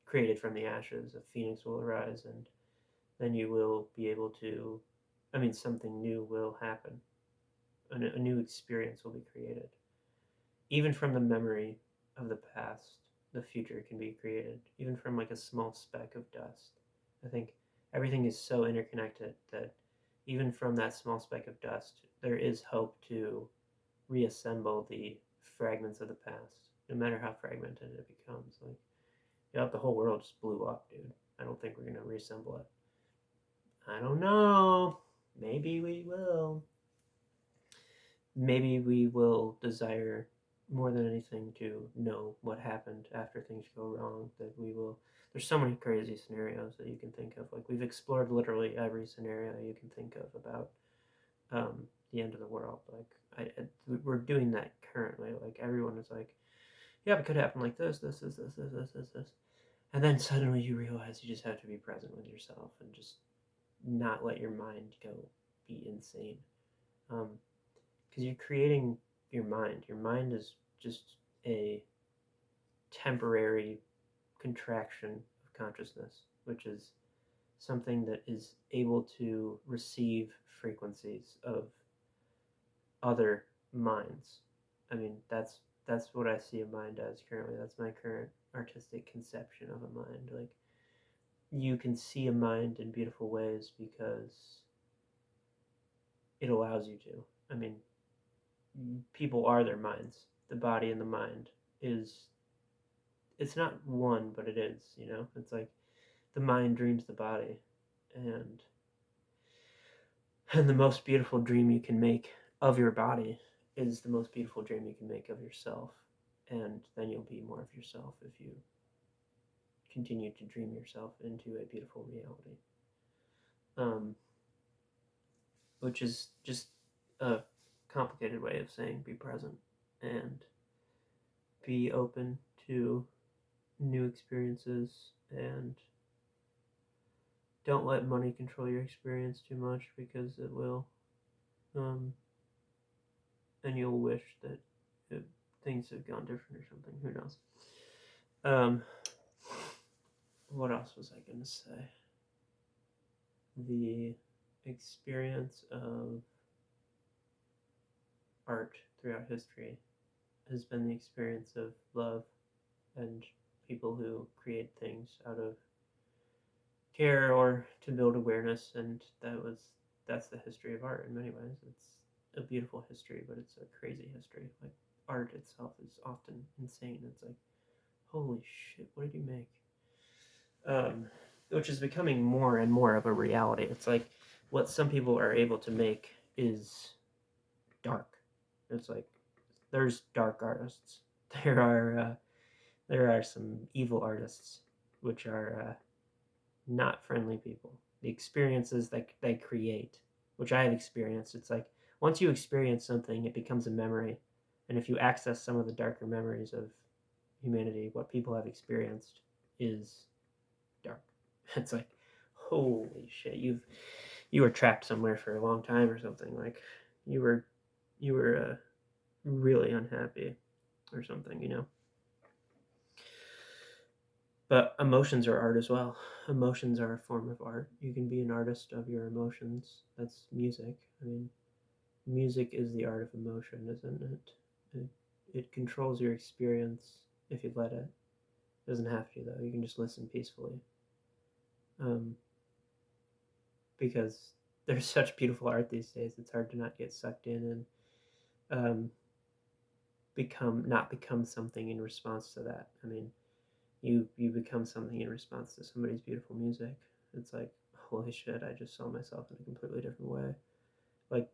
created from the ashes. A phoenix will arise, and then you will be able to, I mean, something new will happen. A new experience will be created. Even from the memory of the past, the future can be created, even from like a small speck of dust. I think everything is so interconnected that even from that small speck of dust, there is hope to reassemble the fragments of the past, no matter how fragmented it becomes. Like, yeah, the whole world just blew up, dude. I don't think we're gonna reassemble it. I don't know. Maybe we will. Maybe we will desire more than anything to know what happened after things go wrong. That we will. There's so many crazy scenarios that you can think of. Like we've explored literally every scenario you can think of about the end of the world. Like we're doing that currently. Like everyone is like, yeah, it could happen like this, and then suddenly you realize you just have to be present with yourself and just not let your mind go be insane. Because you're creating your mind. Your mind is just a temporary contraction of consciousness, which is something that is able to receive frequencies of other minds. I mean, that's what I see a mind as currently. That's my current artistic conception of a mind. Like you can see a mind in beautiful ways because it allows you to. I mean, people are their minds. The body and the mind is it's not one, but it is, you know? It's like the mind dreams the body and and the most beautiful dream you can make of your body is the most beautiful dream you can make of yourself. And then you'll be more of yourself if you continue to dream yourself into a beautiful reality. Um, which is just a complicated way of saying be present and be open to new experiences and don't let money control your experience too much because it will. Um, and you'll wish that it, things have gone different or something. Who knows? Um, what else was I going to say? The experience of art throughout history has been the experience of love and people who create things out of care or to build awareness, and that's the history of art in many ways. It's a beautiful history, but it's a crazy history. Like art itself is often insane. It's like, holy shit, what did you make? Which is becoming more and more of a reality. It's like what some people are able to make is dark. It's like there's dark artists. There are there are some evil artists, which are not friendly people. The experiences that they create, which I have experienced, it's like once you experience something, it becomes a memory. And if you access some of the darker memories of humanity, what people have experienced is dark. It's like, holy shit, you were trapped somewhere for a long time or something. Like you were really unhappy or something, you know. But emotions are art as well. Emotions are a form of art. You can be an artist of your emotions. That's music. I mean, music is the art of emotion, isn't it? It controls your experience if you let it. It doesn't have to, though. You can just listen peacefully. Um, because there's such beautiful art these days, it's hard to not get sucked in and become something in response to that. I mean, you become something in response to somebody's beautiful music. It's like, holy shit, I just saw myself in a completely different way. Like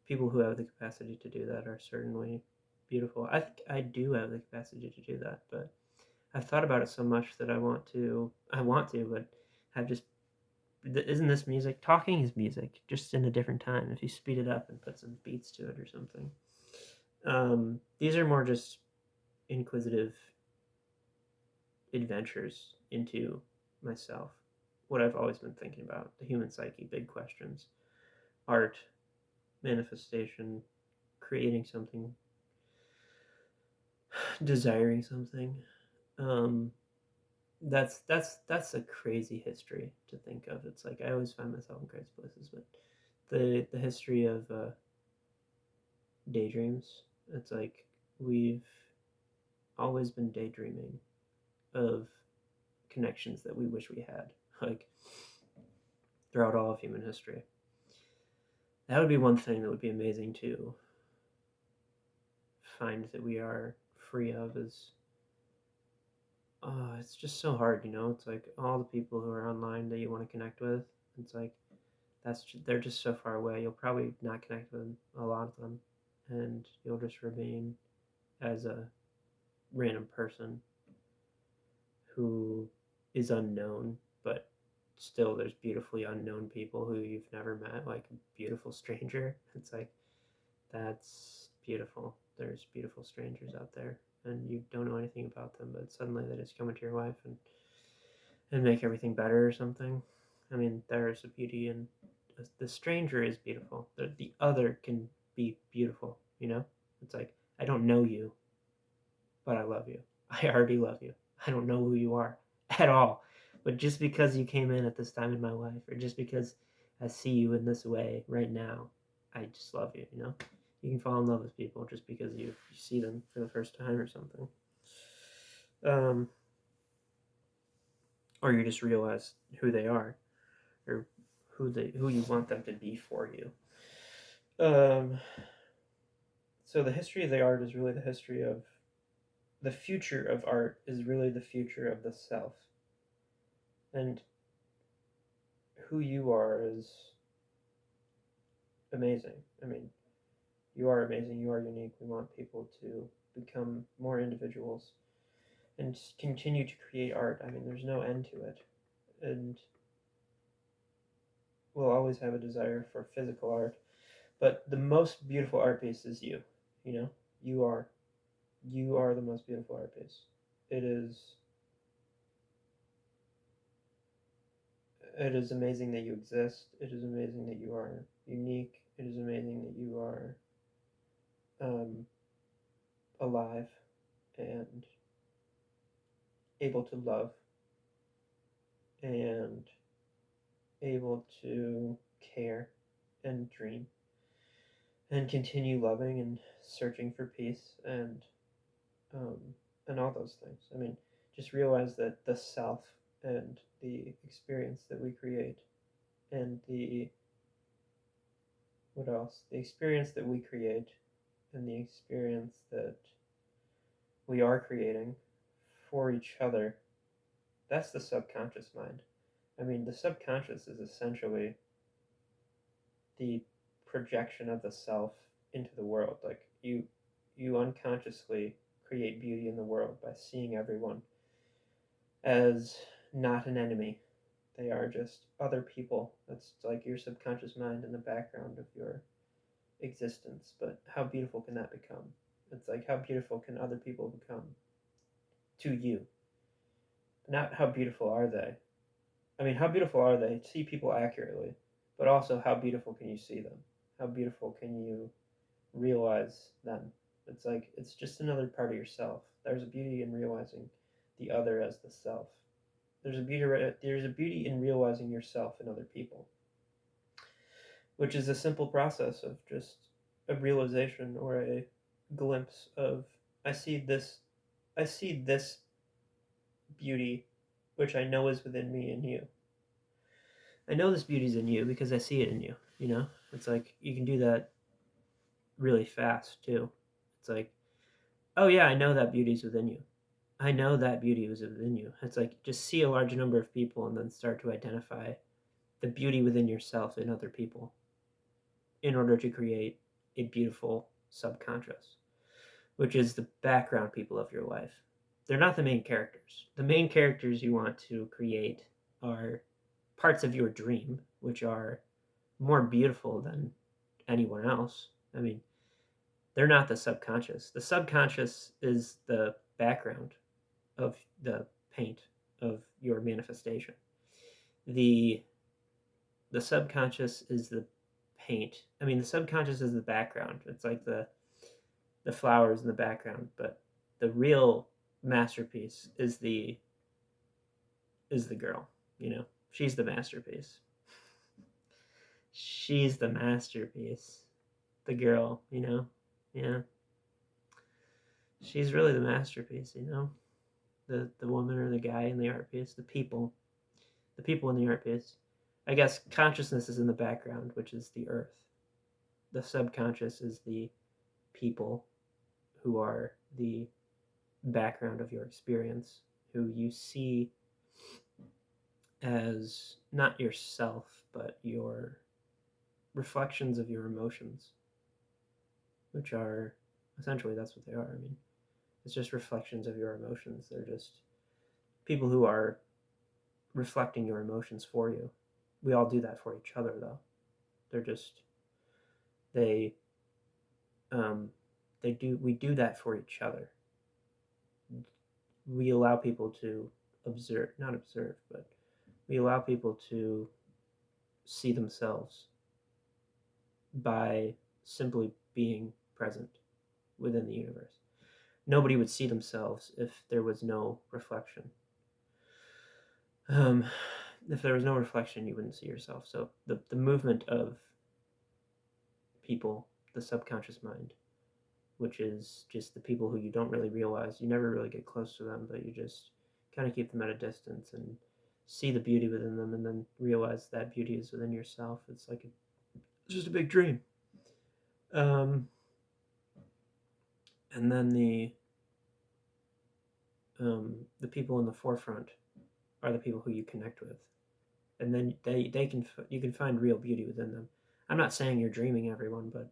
people who have the capacity to do that are certainly beautiful. I think I do have the capacity to do that, but I've thought about it so much that I want to, but I've just isn't this music? Talking is music, just in a different time. If you speed it up and put some beats to it or something. These are more just inquisitive adventures into myself. What I've always been thinking about, the human psyche, big questions, art, manifestation, creating something, desiring something. Um, that's a crazy history to think of. It's like I always find myself in crazy places, but the history of daydreams. It's like we've always been daydreaming of connections that we wish we had, like throughout all of human history. That would be one thing that would be amazing to find that we are free of is it's just so hard, you know. It's like all the people who are online that you want to connect with. It's like they're just so far away. You'll probably not connect with a lot of them, and you'll just remain as a random person who is unknown, but still there's beautifully unknown people who you've never met, like a beautiful stranger. It's like that's beautiful. There's beautiful strangers out there, and you don't know anything about them, but suddenly they just come into your life and make everything better or something. I mean, there's a beauty in the stranger is beautiful. The other can be beautiful, you know? It's like, I don't know you, but I love you. I already love you. I don't know who you are at all. But just because you came in at this time in my life, or just because I see you in this way right now, I just love you, you know? You can fall in love with people just because you see them for the first time or something. Um, or you just realize who they are, or who you want them to be for you. Um, so the history of the art is really the history of the future of art is really the future of the self, and who you are is amazing. I mean, you are amazing. You are unique. We want people to become more individuals and continue to create art. I mean, there's no end to it, and we'll always have a desire for physical art. But the most beautiful art piece is you. You know, you are. You are the most beautiful art piece. It is. It is amazing that you exist. It is amazing that you are unique. It is amazing that you are um, alive and able to love and able to care and dream and continue loving and searching for peace um, and all those things. I mean, just realize that the self and the experience that we create and the what else? The experience that we create and the experience that we are creating for each other, that's the subconscious mind. I mean, the subconscious is essentially the projection of the self into the world. Like you unconsciously create beauty in the world by seeing everyone as not an enemy. They are just other people. That's like your subconscious mind in the background of your existence. But how beautiful can that become? It's like how beautiful can other people become to you? Not how beautiful are they? I mean, how beautiful are they? See people accurately, but also how beautiful can you see them? How beautiful can you realize them? It's like it's just another part of yourself. There's a beauty in realizing the other as the self. There's a beauty in realizing yourself in other people, which is a simple process of just a realization or a glimpse of I see this I see this beauty which I know is within me and you. I know this beauty's in you because I see it in you, you know? It's like you can do that really fast too. It's like, oh yeah, I know that beauty's within you. I know that beauty was within you. It's like just see a large number of people and then start to identify the beauty within yourself in other people in order to create a beautiful subconscious, which is the background people of your life. They're not the main characters. The main characters you want to create are parts of your dream, which are more beautiful than anyone else. I mean, they're not the subconscious. The subconscious is the background of the paint of your manifestation. The the subconscious is the paint. I mean, the subconscious is the background. It's like the flowers in the background, but the real masterpiece is the girl, you know. She's the masterpiece. She's the masterpiece. The girl, you know. Yeah. She's really the masterpiece, you know. The woman or the guy in the art piece, the people in the art piece. I guess consciousness is in the background, which is the earth. The subconscious is the people who are the background of your experience, who you see as not yourself, but your reflections of your emotions, which are essentially that's what they are. I mean, it's just reflections of your emotions. They're just people who are reflecting your emotions for you. We all do that for each other, though. They're just, they um, we do that for each other. We allow people to observe, not observe, but we allow people to see themselves by simply being present within the universe. Nobody would see themselves if there was no reflection. Um, if there was no reflection, you wouldn't see yourself. So the movement of people, the subconscious mind, which is just the people who you don't really realize, you never really get close to them, but you just kind of keep them at a distance and see the beauty within them, and then realize that beauty is within yourself. It's just a big dream. Um, and then the people in the forefront are the people who you connect with, and then they can you can find real beauty within them. I'm not saying you're dreaming, everyone, but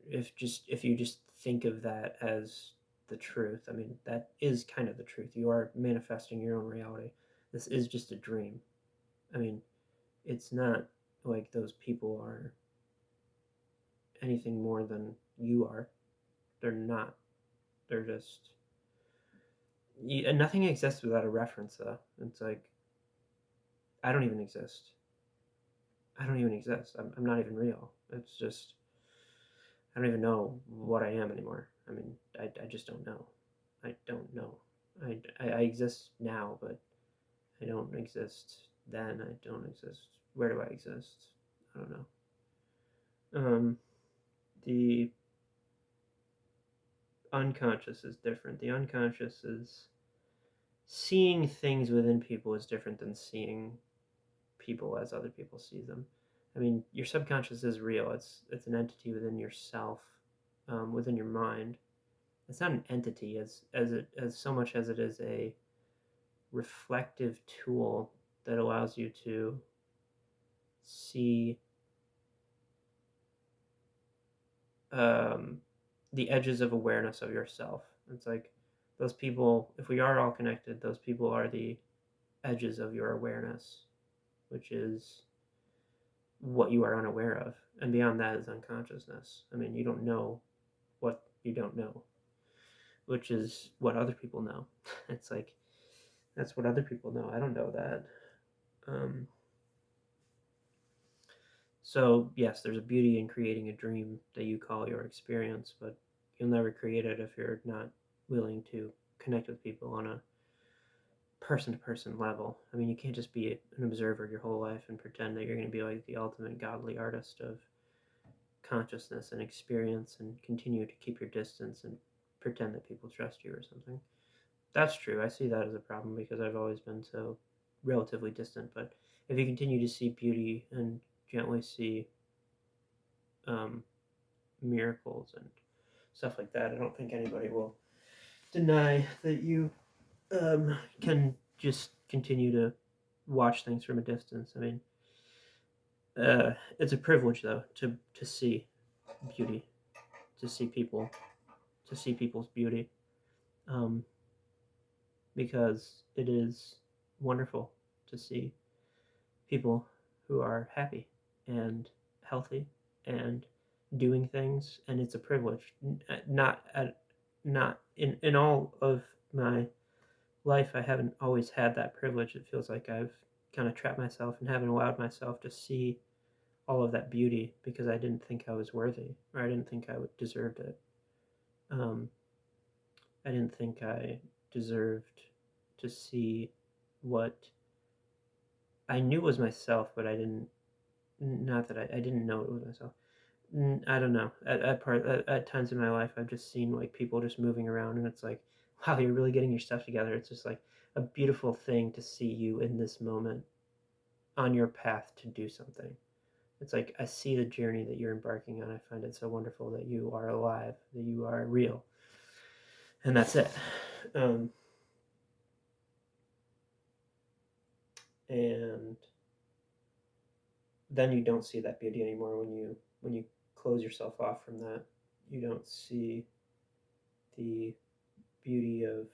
if you just think of that as the truth, I mean that is kind of the truth. You are manifesting your own reality. This is just a dream. I mean, it's not like those people are anything more than you are. They're not. They're just and nothing exists without a reference though. It's like I don't even exist. I don't even exist. I'm not even real. It's just I don't even know what I am anymore. I mean, I just don't know. I don't know. I exist now, but I don't exist then. I don't exist. Where do I exist? I don't know. Um, the unconscious is different. The unconscious is seeing things within people is different than seeing people as other people see them. I mean, your subconscious is real. It's an entity within yourself, within your mind. It's not an entity as so much as it is a reflective tool that allows you to see um, the edges of awareness of yourself. It's like those people. If we are all connected, those people are the edges of your awareness, which is what you are unaware of, and beyond that is unconsciousness. I mean, you don't know what you don't know, which is what other people know. It's like that's what other people know. I don't know that. Um, so yes, there's a beauty in creating a dream that you call your experience, but you'll never create it if you're not willing to connect with people on a person to person level. I mean, you can't just be an observer your whole life and pretend that you're going to be like the ultimate godly artist of consciousness and experience and continue to keep your distance and pretend that people trust you or something. That's true. I see that as a problem because I've always been so relatively distant. But if you continue to see beauty and gently see um, miracles and stuff like that, I don't think anybody will deny that you can just continue to watch things from a distance. I mean, it's a privilege though to see beauty, to see people, to see people's beauty, um, because it is wonderful to see people who are happy and healthy and doing things, and it's a privilege. Not in all of my life, I haven't always had that privilege. It feels like I've kind of trapped myself and haven't allowed myself to see all of that beauty because I didn't think I was worthy or I didn't think I deserved it. Um, I didn't think I deserved to see what I knew was myself, but I didn't. Not that I didn't know it was myself. I don't know. At times in my life, I've just seen like people just moving around, and it's like, wow, you're really getting your stuff together. It's just like a beautiful thing to see you in this moment on your path to do something. It's like I see the journey that you're embarking on. I find it so wonderful that you are alive, that you are real, and that's it. Um, and then you don't see that beauty anymore when you close yourself off from that. You don't see the beauty of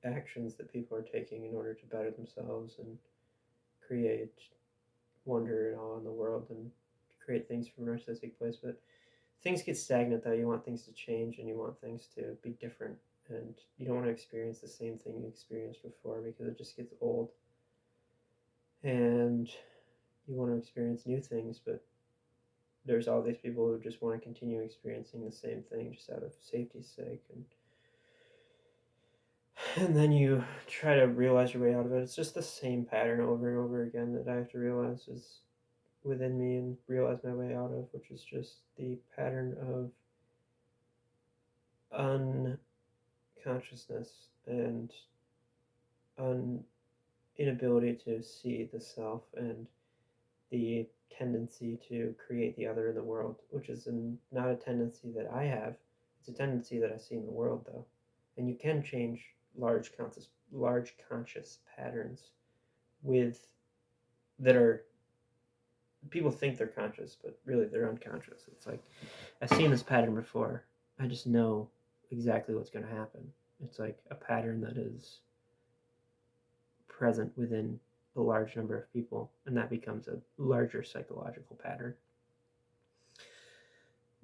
actions that people are taking in order to better themselves and create wonder and awe in the world and create things from an artistic place. But things get stagnant though. You want things to change and you want things to be different, and you don't want to experience the same thing you experienced before because it just gets old. And you want to experience new things, but there's all these people who just want to continue experiencing the same thing just out of safety's sake, and then you try to realize your way out of it. It's just the same pattern over and over again that I have to realize is within me and realize my way out of, which is just the pattern of unconsciousness and inability to see the self and the tendency to create the other in the world, which is not a tendency that I have. It's a tendency that I see in the world, though. And you can change large conscious patterns with that are people think they're conscious, but really they're unconscious. It's like I've seen this pattern before. I just know exactly what's going to happen. It's like a pattern that is present within a large number of people, and that becomes a larger psychological pattern.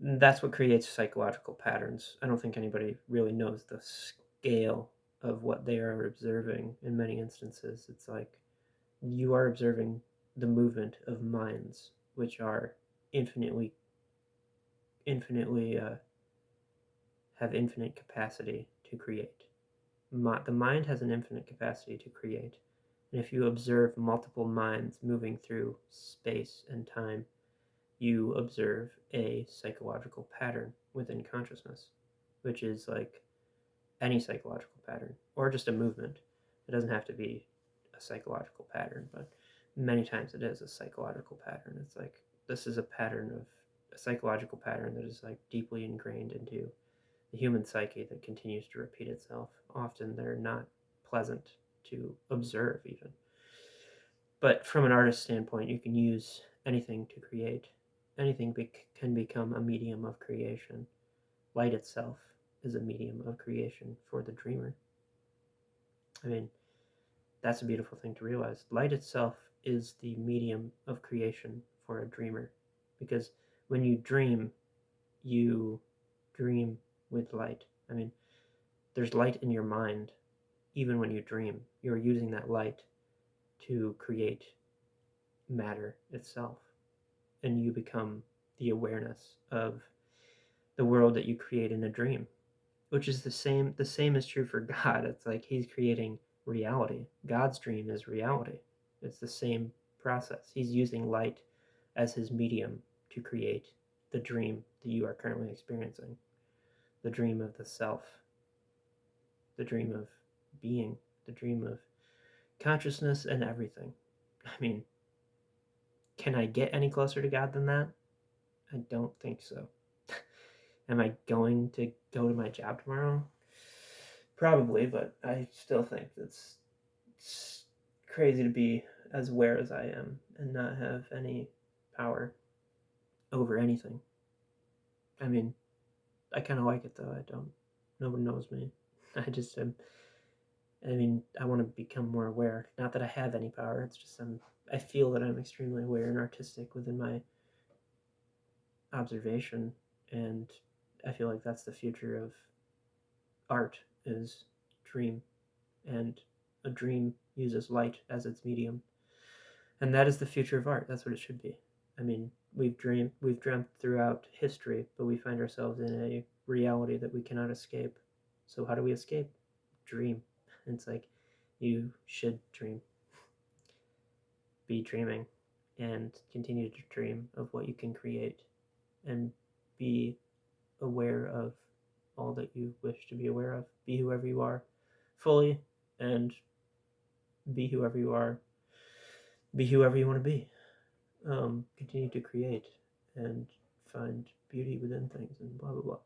And that's what creates psychological patterns. I don't think anybody really knows the scale of what they are observing in many instances. It's like you are observing the movement of minds, which are infinitely have infinite capacity to create. The mind has an infinite capacity to create. And if you observe multiple minds moving through space and time, you observe a psychological pattern within consciousness, which is like any psychological pattern or just a movement. It doesn't have to be a psychological pattern, but many times it is a psychological pattern. It's like this is a psychological pattern that is like deeply ingrained into the human psyche that continues to repeat itself. Often they're not pleasant to observe, even. But from an artist's standpoint, you can use anything to create. Anything can become a medium of creation. Light itself is a medium of creation for the dreamer. I mean, that's a beautiful thing to realize. Light itself is the medium of creation for a dreamer. Because when you dream with light. I mean, there's light in your mind even when you dream. You're using that light to create matter itself. And you become the awareness of the world that you create in a dream, which is the same is true for God. It's like he's creating reality. God's dream is reality. It's the same process. He's using light as his medium to create the dream that you are currently experiencing, the dream of the self, the dream of being, the dream of consciousness and everything. I mean, can I get any closer to God than that? I don't think so. Am I going to go to my job tomorrow? Probably, but I still think it's crazy to be as aware as I am and not have any power over anything. I mean, I kind of like it though. I don't. Nobody knows me. I just am. I mean, I want to become more aware. Not that I have any power. It's just I feel that I'm extremely aware and artistic within my observation, and I feel like that's the future of art is dream, and a dream uses light as its medium, and that is the future of art. That's what it should be. I mean, we've dreamt throughout history, but we find ourselves in a reality that we cannot escape. So how do we escape? Dream. It's like you should dream. Be dreaming and continue to dream of what you can create and be aware of all that you wish to be aware of. Be whoever you are fully and be whoever you are. Be whoever you want to be. Continue to create and find beauty within things and blah blah blah.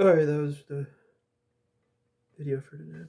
Alright, that was the video for today.